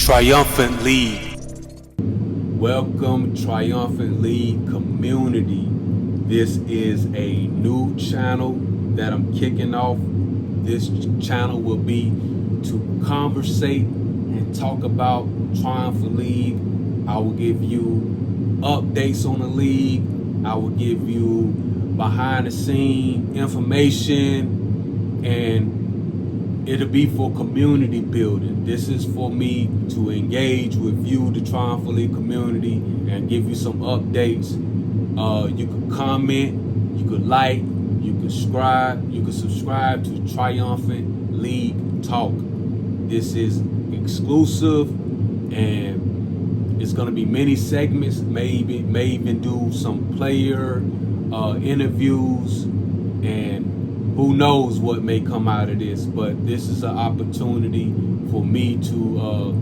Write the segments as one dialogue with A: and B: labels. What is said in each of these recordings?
A: Triumphant League.
B: Welcome, Triumphant League community. This is a new channel that I'm kicking off. This channel will be to conversate and talk about Triumphant League. I will give you updates on the league. I will give you behind the scene information, and it'll be for community building. This is for me to engage with you, the Triumphant League community, and give you some updates. You could comment, you could like, you could subscribe to Triumphant League Talk. This is exclusive, and it's gonna be many segments. May even do some player interviews, and who knows what may come out of this. But this is an opportunity for me to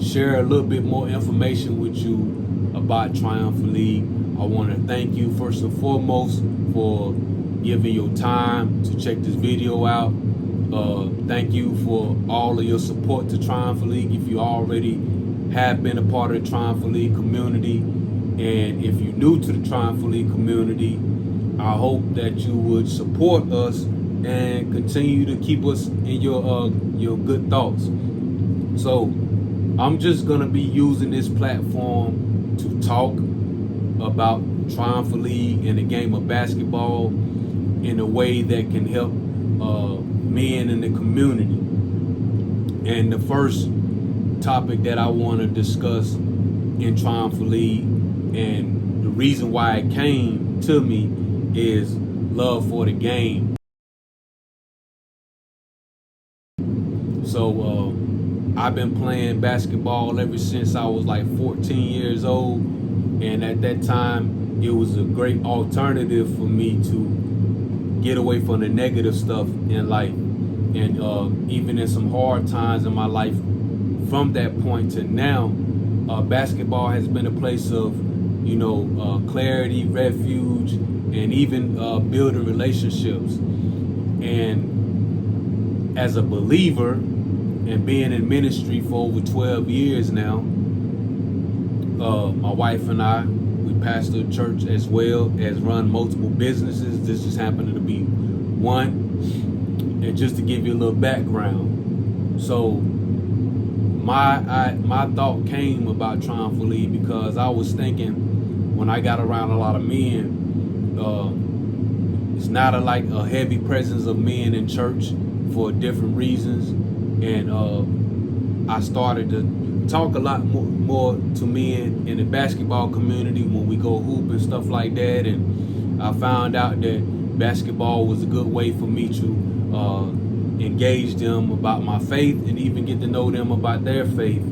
B: share a little bit more information with you about Triumphant League. I want to thank you first and foremost for giving your time to check this video out. Thank you for all of your support to Triumphant League. If you already have been a part of the Triumphant League community, and if you're new to the Triumphant League community, I hope that you would support us and continue to keep us in your good thoughts. So I'm just gonna be using this platform to talk about Triumphant League and the game of basketball in a way that can help men in the community. And the first topic that I want to discuss in Triumphant League, and the reason why it came to me, is love for the game. So I've been playing basketball ever since I was like 14 years old, and at that time it was a great alternative for me to get away from the negative stuff in life. And even in some hard times in my life, from that point to now, basketball has been a place of clarity, refuge, and even building relationships. And as a believer, and being in ministry for over 12 years now, my wife and I, we pastor a church as well as run multiple businesses. This just happened to be one. And just to give you a little background, so my thought came about Triumphant League because I was thinking, when I got around a lot of men, it's not a heavy presence of men in church for different reasons. And I started to talk a lot more to men in the basketball community when we go hoop and stuff like that. And I found out that basketball was a good way for me to engage them about my faith and even get to know them about their faith.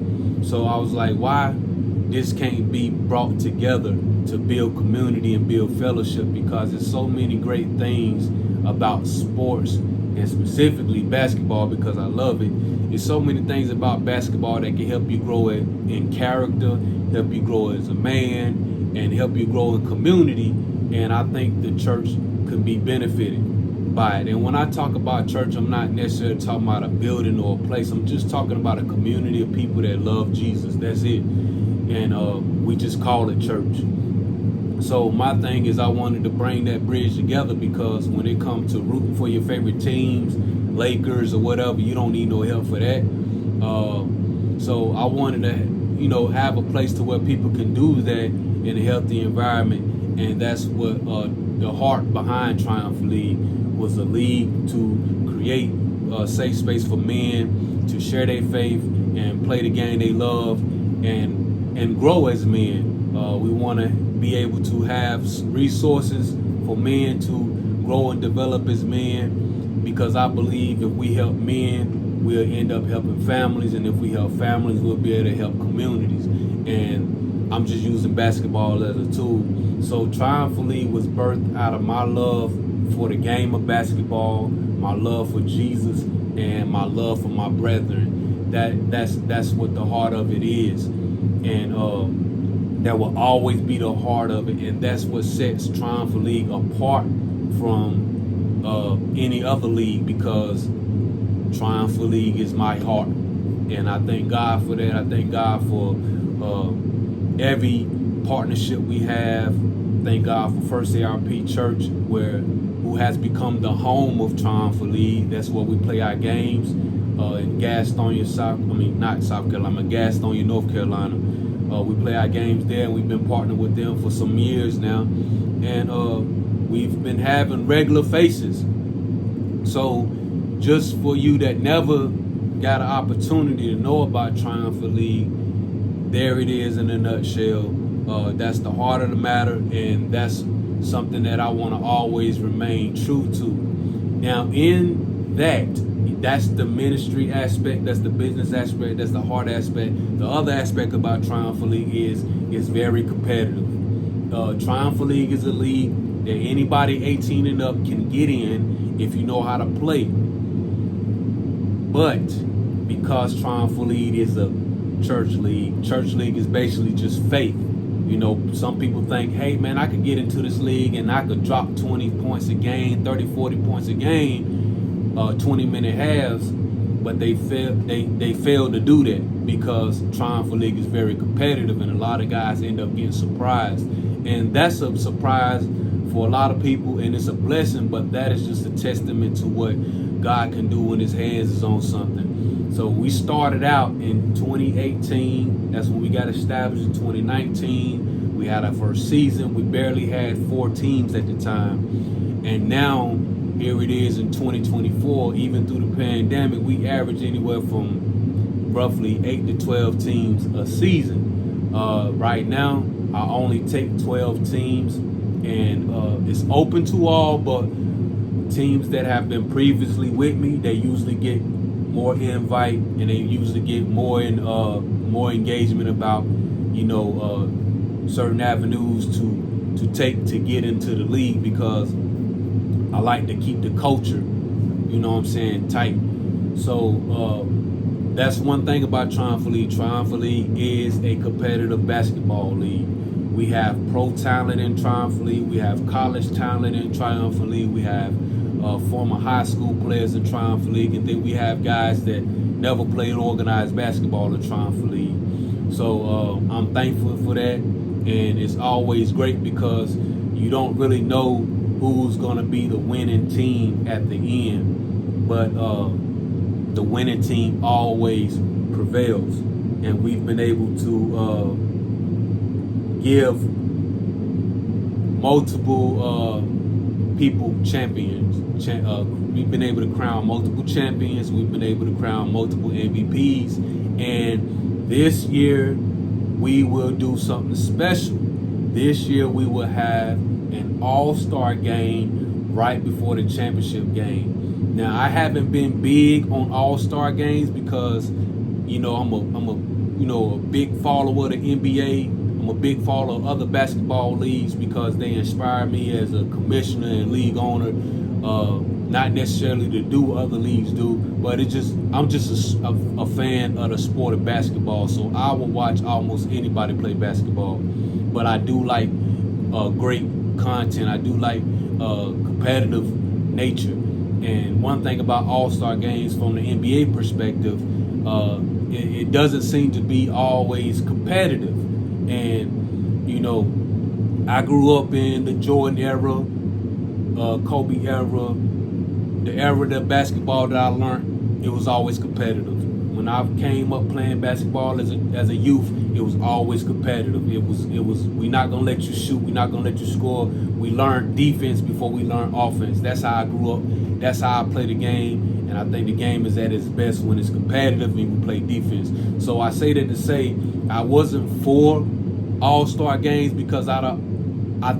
B: So I was like, why this can't be brought together to build community and build fellowship? Because there's so many great things about sports, and specifically basketball, because I love it. There's so many things about basketball that can help you grow in character, help you grow as a man, and help you grow in community. And I think the church could be benefited by it. And when I talk about church, I'm not necessarily talking about a building or a place. I'm just talking about a community of people that love Jesus. That's it. And we just call it church. So my thing is, I wanted to bring that bridge together, because when it comes to rooting for your favorite teams, Lakers or whatever, you don't need no help for that. So I wanted to, have a place to where people can do that in a healthy environment. And that's what the heart behind Triumphant League was, a league to create a safe space for men to share their faith and play the game they love and grow as men. We want to be able to have resources for men to grow and develop as men, because I believe if we help men, we'll end up helping families, and if we help families, we'll be able to help communities. And I'm just using basketball as a tool. So Triumphant League was birthed out of my love for the game of basketball, my love for Jesus, and my love for my brethren. That's what the heart of it is. And that will always be the heart of it, and that's what sets Triumphant League apart from any other league, because Triumphant League is my heart. And I thank God for that. I thank God for every partnership we have. Thank God for First ARP Church, who has become the home of Triumphant League. That's where we play our games in Gastonia, Gastonia, North Carolina. We play our games there, and we've been partnered with them for some years now. And we've been having regular faces. So just for you that never got an opportunity to know about Triumphant League, there it is in a nutshell. That's the heart of the matter, and that's something that I want to always remain true to. Now, in that's the ministry aspect, that's the business aspect, that's the heart aspect. The other aspect about Triumphant League is very competitive. Triumphant League is a league that anybody 18 and up can get in if you know how to play. But because Triumphant League is a church league is basically just faith. You know, some people think, hey man, I could get into this league and I could drop 20 points a game, 30, 40 points a game, 20-minute halves, but they fail to do that because Triumphant League is very competitive, and a lot of guys end up getting surprised. And that's a surprise for a lot of people, and it's a blessing, but that is just a testament to what God can do when his hands is on something. So we started out in 2018. That's when we got established. In 2019, we had our first season. We barely had 4 teams at the time. And now, here it is in 2024. Even through the pandemic, we average anywhere from roughly 8 to 12 teams a season. Right now, I only take 12 teams. And it's open to all, but teams that have been previously with me, they usually get more invite, and they usually get more engagement about, you know, certain avenues to take to get into the league, because I like to keep the culture, you know what I'm saying, tight. So that's one thing about Triumphant League. Triumphant League is a competitive basketball league. We have pro talent in Triumphant League. We have college talent in Triumphant League. We have former high school players in Triumphant League. And then we have guys that never played organized basketball in Triumphant League. So I'm thankful for that. And it's always great because you don't really know who's going to be the winning team at the end. But the winning team always prevails. And we've been able to give multiple people champions. We've been able to crown multiple champions. We've been able to crown multiple MVPs. And this year, we will do something special. This year, we will have an all-star game right before the championship game. Now, I haven't been big on all-star games because, you know, I'm a big follower of the NBA. I'm a big follower of other basketball leagues because they inspire me as a commissioner and league owner. Not necessarily to do what other leagues do, but I'm just a fan of the sport of basketball. So I will watch almost anybody play basketball. But I do like great content. I do like competitive nature. And one thing about all-star games from the NBA perspective, it doesn't seem to be always competitive. And, you know, I grew up in the Jordan era, Kobe era, the era of basketball that I learned, it was always competitive. When I came up playing basketball as a youth, it was always competitive. It was we're not gonna let you shoot, we're not gonna let you score. We learned defense before we learned offense. That's how I grew up. That's how I play the game. And I think the game is at its best when it's competitive and we play defense. So I say that to say I wasn't for all-star games because I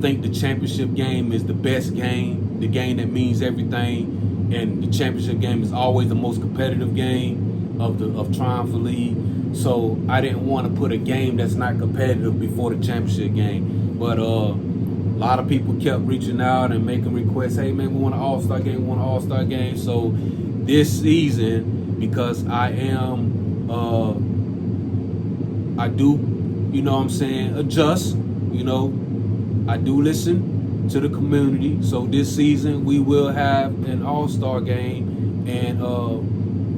B: think the championship game is the best game, the game that means everything, and the championship game is always the most competitive game of Triumphant League. So I didn't want to put a game that's not competitive before the championship game. But a lot of people kept reaching out and making requests. Hey man, we want an all-star game. We want an all-star game. So this season, because I do, you know what I'm saying, adjust, you know, I do listen to the community. So this season we will have an all-star game, and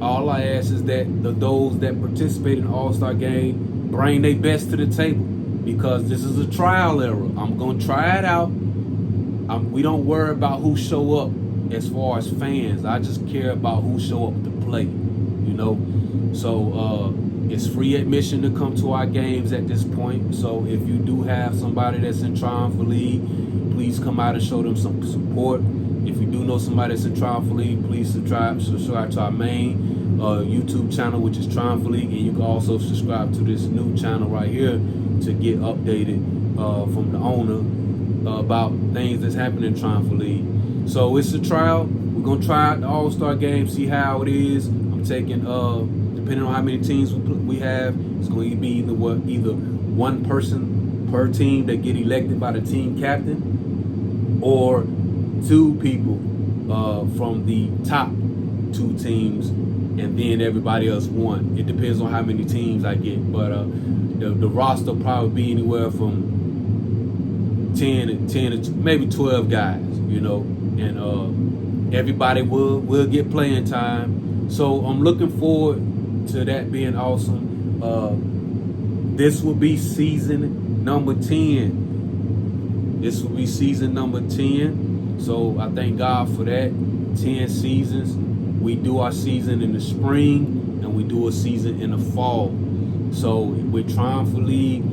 B: all I ask is that those that participate in the All-Star game bring their best to the table, because this is a trial error. I'm going to try it out. We don't worry about who show up as far as fans. I just care about who show up to play, you know. So it's free admission to come to our games at this point. So if you do have somebody that's in Triumphant League, please come out and show them some support. If you do know somebody that's in Triumphant League, please subscribe to our main YouTube channel, which is Triumphant League, and you can also subscribe to this new channel right here to get updated from the owner about things that's happening in Triumphant League. So it's a trial. We're gonna try out the All-Star game, see how it is. I'm taking, depending on how many teams we have, it's going to be either one person per team that get elected by the team captain, or 2 people from the top 2 teams, and then everybody else 1. It depends on how many teams I get, but the roster will probably be anywhere from 10 to maybe 12 guys, you know, and everybody will get playing time. So I'm looking forward to that being awesome. This will be season number 10. This will be season number 10. So I thank God for that. 10 seasons. We do our season in the spring and we do a season in the fall. So with Triumphant League,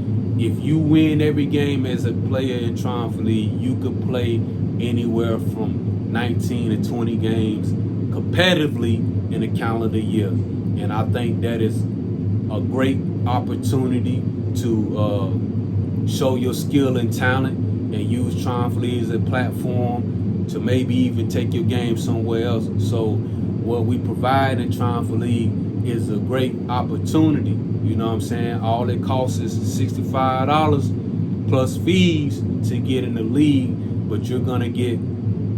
B: if you win every game as a player in Triumphant League, you could play anywhere from 19 to 20 games competitively in a calendar year. And I think that is a great opportunity to show your skill and talent and use Triumphant League as a platform to maybe even take your game somewhere else. So what we provide in Triumphant League is a great opportunity. You know what I'm saying? All it costs is $65 plus fees to get in the league, but you're gonna get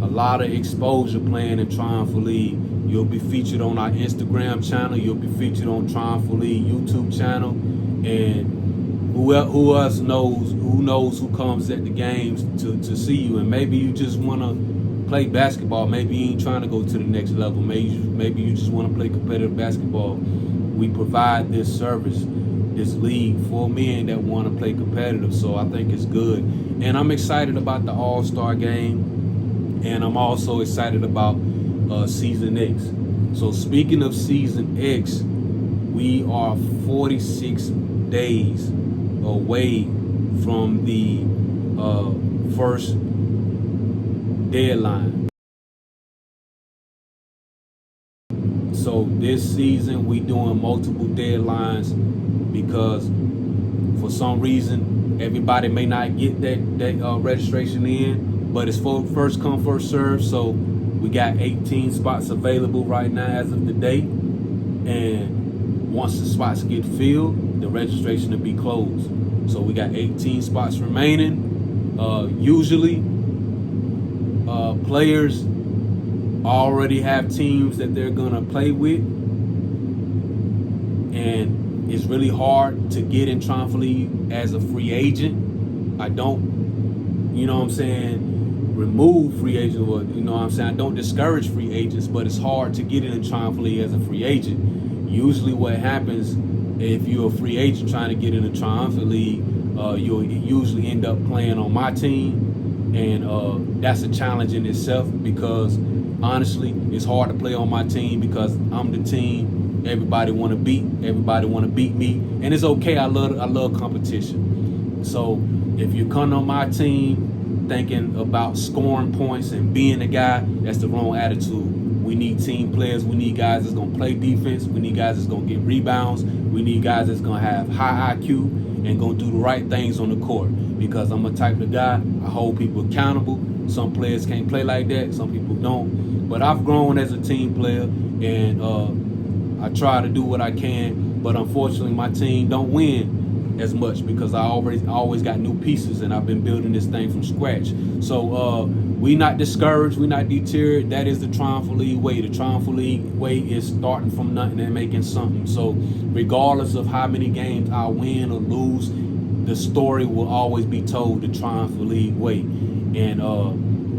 B: a lot of exposure playing in Triumphant League. You'll be featured on our Instagram channel. You'll be featured on Triumphant League YouTube channel, and who else knows? Who knows who comes at the games to see you? And maybe you just want to play basketball. Maybe you ain't trying to go to the next level. Maybe you just want to play competitive basketball. We provide this service, this league for men that want to play competitive. So I think it's good, and I'm excited about the All-Star game, and I'm also excited about Season X. So speaking of Season X, we are 46 days away from the first deadline. So this season we doing multiple deadlines because for some reason everybody may not get that registration in, but it's for first come first serve. So we got 18 spots available right now as of today, and once the spots get filled, the registration will be closed. So we got 18 spots remaining. Usually players already have teams that they're gonna play with, and it's really hard to get in Triumphant League as a free agent. I don't, you know what I'm saying, remove free agents, or you know what I'm saying, I don't discourage free agents, but it's hard to get in Triumphant League as a free agent. Usually what happens if you're a free agent trying to get in the Triumphant League, you'll usually end up playing on my team, and that's a challenge in itself, because honestly it's hard to play on my team because I'm the team everybody want to beat. Everybody want to beat me, and it's okay. I love competition. So if you come on my team thinking about scoring points and being the guy, that's the wrong attitude. We need team players. We need guys that's gonna play defense. We need guys that's gonna get rebounds. We need guys that's gonna have high IQ and gonna do the right things on the court, because I'm a type of guy, I hold people accountable. Some players can't play like that, some people don't. But I've grown as a team player, and I try to do what I can, but unfortunately my team don't win as much because I always got new pieces, and I've been building this thing from scratch. So we not discouraged, we not deterred. That is the Triumphant League way. The Triumphant League way is starting from nothing and making something. So regardless of how many games I win or lose, the story will always be told the Triumphant League way. And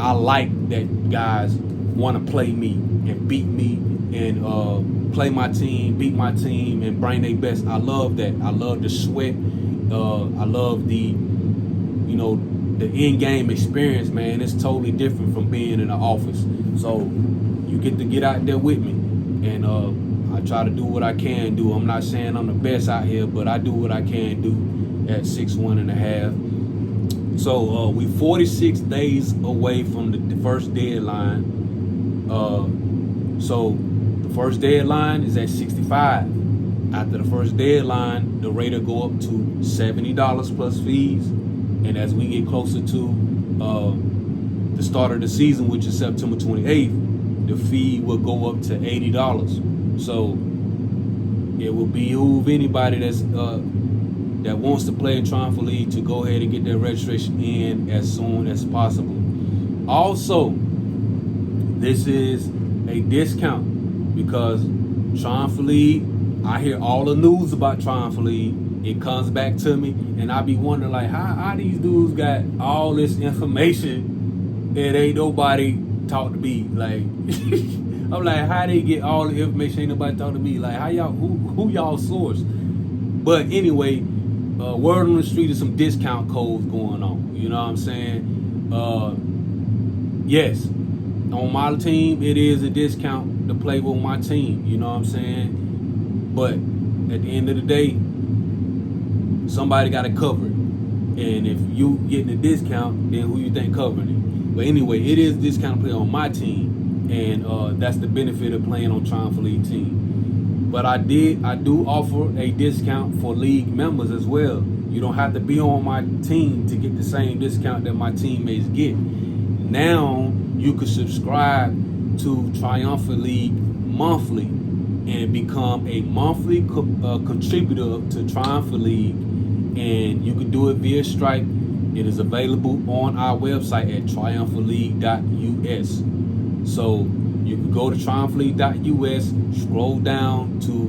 B: I like that guys want to play me and beat me and play my team, beat my team, and bring their best. I love that. I love the sweat. I love the in-game experience, man. It's totally different from being in the office. So you get to get out there with me, and I try to do what I can do. I'm not saying I'm the best out here, but I do what I can do at 6'1.5". So we 46 days away from the first deadline. So the first deadline is at 65. After the first deadline, the rate will go up to $70 plus fees. And as we get closer to the start of the season, which is September 28th, the fee will go up to $80. So it will behoove anybody that wants to play in Triumphant League to go ahead and get their registration in as soon as possible. Also, this is a discount because Triumphant League, I hear all the news about Triumphant League. It comes back to me, and I be wondering, like, how these dudes got all this information and ain't nobody talk to me. Like, I'm like, how they get all the information? Ain't nobody talk to me. Like, how y'all, who y'all source? But anyway, word on the street is some discount codes going on. You know what I'm saying? Yes, on my team, it is a discount to play with my team. You know what I'm saying? But at the end of the day, somebody got to cover it. And if you getting a discount, then who you think covering it? But anyway, it is discount play on my team. And that's the benefit of playing on Triumphant League team. But I do offer a discount for league members as well. You don't have to be on my team to get the same discount that my teammates get. Now you can subscribe to Triumphant League monthly and become a monthly contributor to Triumphant League. And you can do it via Stripe. It is available on our website at triumphantleague.us. So you can go to triumphantleague.us, scroll down to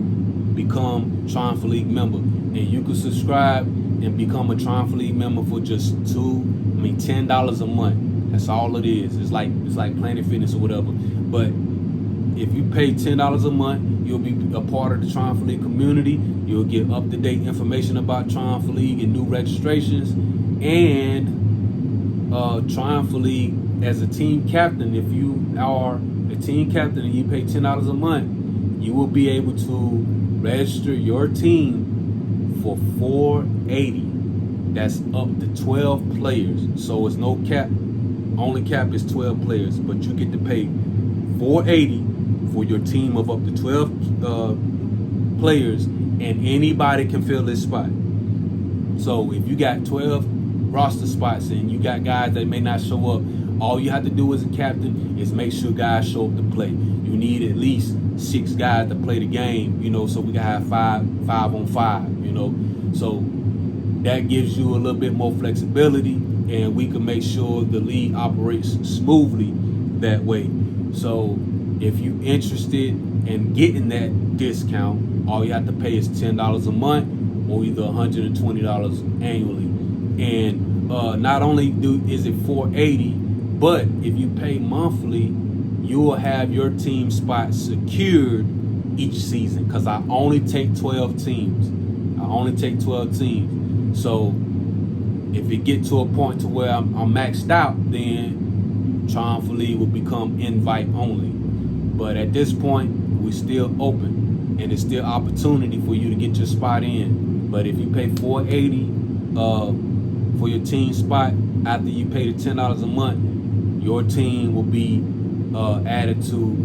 B: become Triumphant League member, and you can subscribe and become a Triumphant League member for just $10 a month. That's all it is. It's like Planet Fitness or whatever. But if you pay $10 a month, you'll be a part of the Triumphant League community. You'll get up-to-date information about Triumphant League and new registrations. And Triumphant League, as a team captain, if you are a team captain and you pay $10 a month, you will be able to register your team for $480. That's up to 12 players. So it's no cap. Only cap is 12 players, but you get to pay $480 for your team of up to 12 players, and anybody can fill this spot. So if you got 12 roster spots and you got guys that may not show up, all you have to do as a captain is make sure guys show up to play. You need at least 6 guys to play the game, so we can have 5 on 5, So that gives you a little bit more flexibility, and we can make sure the league operates smoothly that way. So if you're interested in getting that discount, all you have to pay is $10 a month or either $120 annually. And not only is it $480, but if you pay monthly, you will have your team spot secured each season, because I only take 12 teams. So if it get to a point to where I'm maxed out, then Triumphant League will become invite only. But at this point, we're still open, and it's still opportunity for you to get your spot in. But if you pay $480 for your team spot, after you pay the $10 a month, your team will be added to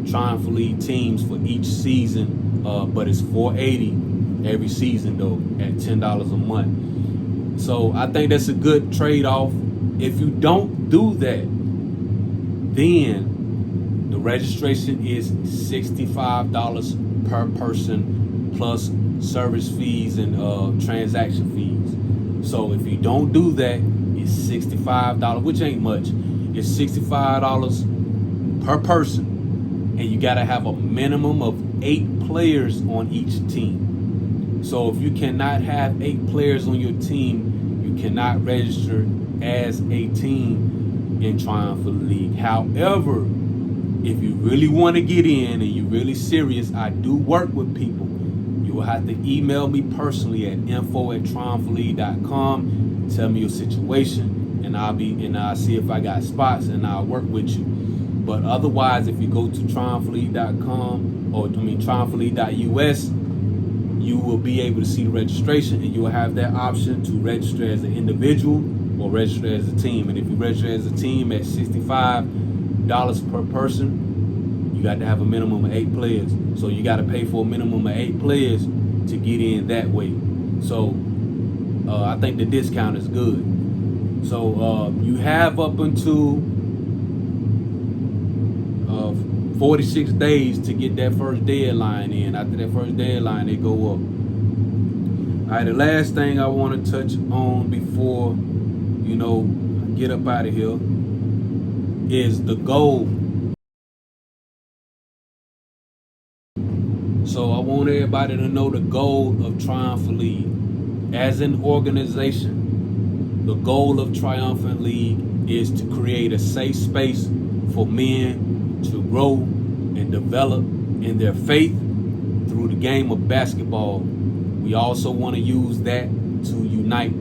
B: Triumphant League teams for each season. But it's $480 every season though, at $10 a month. So I think that's a good trade-off. If you don't do that, then the registration is $65 per person plus service fees and transaction fees. So if you don't do that, it's $65, which ain't much. It's $65 per person, and you got to have a minimum of 8 players on each team. So if you cannot have 8 players on your team, you cannot register as a team in Triumphant League. However, if you really want to get in and you're really serious, I do work with people. You will have to email me personally at info@triumphantleague.com. Tell me your situation, and I'll see if I got spots, and I'll work with you. But otherwise, if you go to triumphantleague.com or triumphantleague.us, you will be able to see the registration, and you will have that option to register as an individual or register as a team. And if you register as a team at $65 per person, you got to have a minimum of 8 players. So you got to pay for a minimum of 8 players to get in that way. So I think the discount is good. So you have up until 46 days to get that first deadline in. After that first deadline, they go up. All right, the last thing I want to touch on before, get up out of here is the goal. So I want everybody to know the goal of Triumphant League. As an organization, the goal of Triumphant League is to create a safe space for men to grow and develop in their faith through the game of basketball. We also want to use that to unite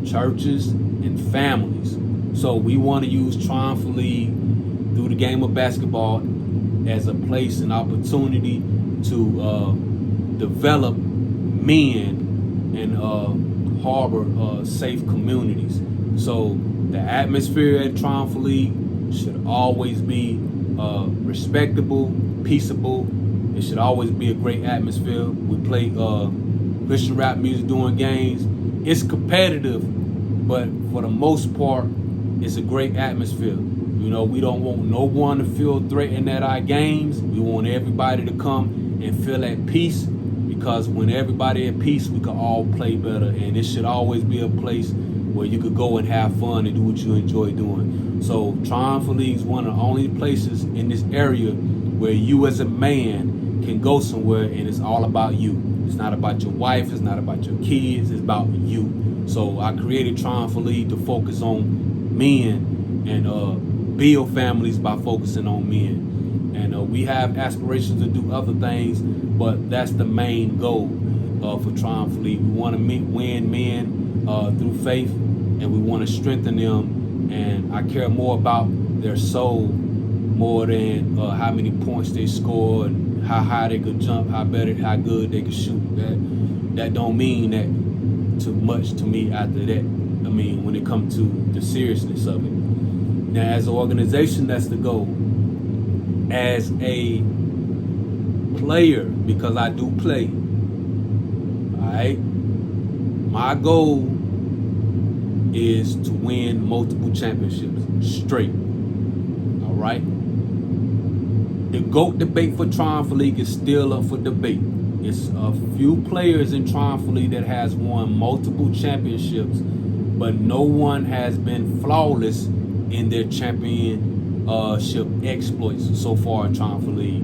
B: churches and families. So we want to use Triumphant League through the game of basketball as a place and opportunity to develop men and harbor safe communities. So the atmosphere at Triumphant League should always be respectable, peaceable. It should always be a great atmosphere. We play Christian rap music during games. It's competitive, but for the most part, it's a great atmosphere. We don't want no one to feel threatened at our games. We want everybody to come and feel at peace, because when everybody at peace, we can all play better. And it should always be a place where you could go and have fun and do what you enjoy doing. So Triumphant League is one of the only places in this area where you as a man can go somewhere and it's all about you. It's not about your wife, it's not about your kids, it's about you. So I created Triumphant League to focus on men and build families by focusing on men. And we have aspirations to do other things, but that's the main goal for Triumphant League. We want to win men through faith, and we want to strengthen them. And I care more about their soul more than how many points they score and how high they could jump, how good they could shoot. That don't mean that too much to me after that. I mean, when it comes to the seriousness of it. Now, as an organization, that's the goal. As a player, because I do play, all right, my goal is to win multiple championships straight. All right. The GOAT debate for Triumphant League is still up for debate. It's a few players in Triumphant League that has won multiple championships, but no one has been flawless in their championship exploits so far in Triumphant League.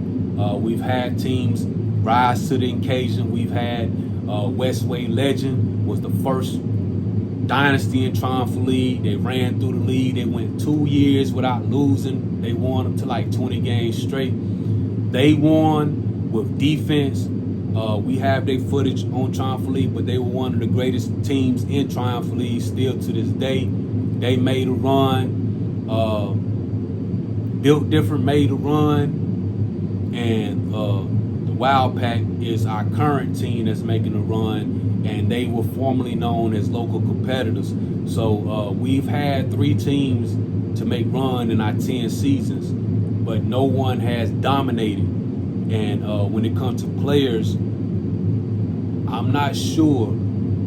B: We've had teams rise to the occasion. We've had Westway Legend was the first dynasty in Triumphant League. They ran through the league. They went 2 years without losing. They won up to like 20 games straight. They won with defense. We have their footage on Triumphant League, but they were one of the greatest teams in Triumphant League still to this day. They made a run. Built Different made a run. And the Wild Pack is our current team that's making a run, and they were formerly known as local competitors. So we've had 3 teams to make run in our 10 seasons, but no one has dominated. And when it comes to players, I'm not sure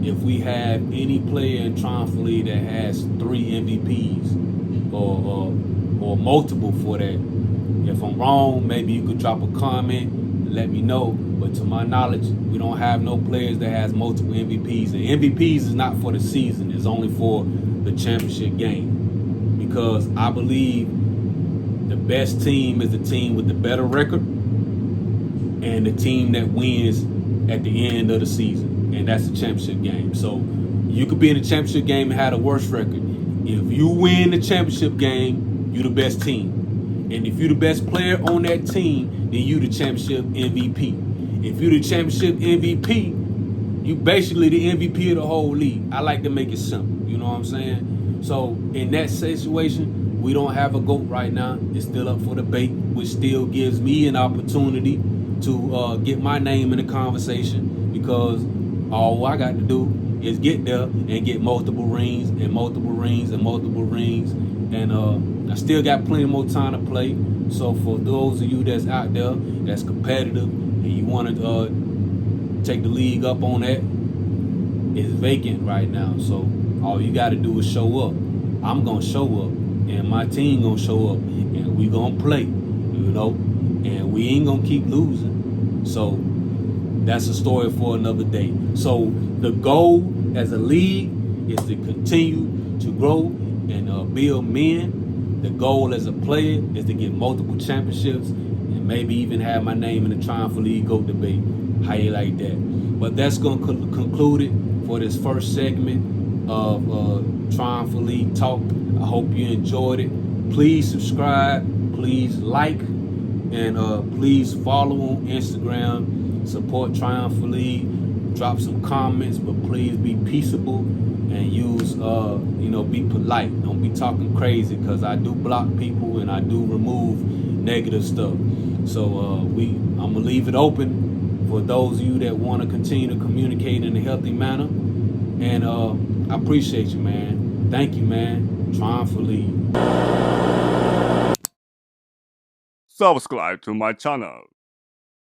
B: if we have any player in Triumphant League that has 3 MVPs or multiple for that. If I'm wrong, maybe you could drop a comment and let me know. But to my knowledge, we don't have no players that has multiple MVPs. And MVPs is not for the season. It's only for the championship game. Because I believe the best team is the team with the better record and the team that wins at the end of the season. And that's the championship game. So you could be in the championship game and have the worst record. If you win the championship game, you're the best team. And if you're the best player on that team, then you the championship MVP. If you're the championship MVP, you basically the MVP of the whole league. I like to make it simple. You know what I'm saying? So in that situation, we don't have a GOAT right now. It's still up for debate, which still gives me an opportunity to get my name in the conversation, because all I got to do is get there and get multiple rings and multiple rings and multiple rings. And I still got plenty more time to play. So for those of you that's out there that's competitive and you want to take the league up on that, it's vacant right now. So all you got to do is show up. I'm going to show up, and my team going to show up, and we going to play, and we ain't going to keep losing. So that's a story for another day. So the goal as a league is to continue to grow and build men. The goal as a player is to get multiple championships and maybe even have my name in the Triumphant League GOAT debate. How you like that? But that's going to conclude it for this first segment of Triumphant League Talk. I hope you enjoyed it. Please subscribe. Please like. And please follow on Instagram. Support Triumphant League. Drop some comments, but please be peaceable and use, be polite. Don't be talking crazy, because I do block people and I do remove negative stuff. So I'm gonna leave it open for those of you that want to continue to communicate in a healthy manner. And I appreciate you, man. Thank you, man. Triumphant League.
A: Subscribe to my channel.